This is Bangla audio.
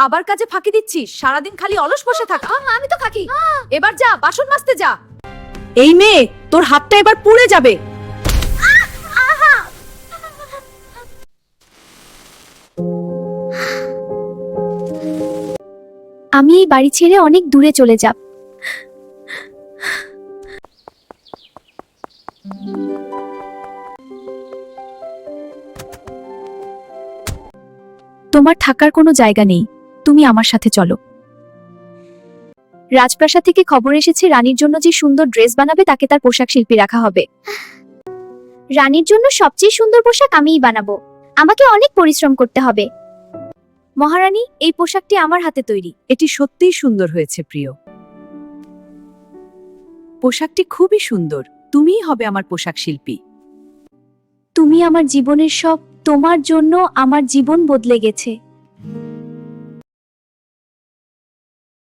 আবার কাজে ফাঁকি দিচ্ছিস? সারাদিন খালি অলস বসে থাকা। আমি তো ফাঁকি। এবার যা বাসন মাজতে যা। এই মেয়ে, তোর হাতটা এবার পুড়ে যাবে। আমি এই বাড়ি ছেড়ে অনেক দূরে চলে যাব। তোমার থাকার কোনো জায়গা নেই, তুমি আমার সাথে চলো। রাজপ্রাসাদ থেকে খবর এসেছে রানীর জন্য যে সুন্দর ড্রেস বানাবে তাকে তার পোশাক শিল্পী রাখা হবে। রানীর জন্য সবচেয়ে সুন্দর পোশাক আমিই বানাবো। আমাকে অনেক পরিশ্রম করতে হবে। মহারানী, এই পোশাকটি আমার হাতে তৈরি। এটি সত্যিই সুন্দর হয়েছে প্রিয়। পোশাকটি খুবই সুন্দর। তুমিই হবে আমার পোশাক শিল্পী। তুমি আমার জীবনের সব, তোমার জন্য আমার জীবন বদলে গেছে।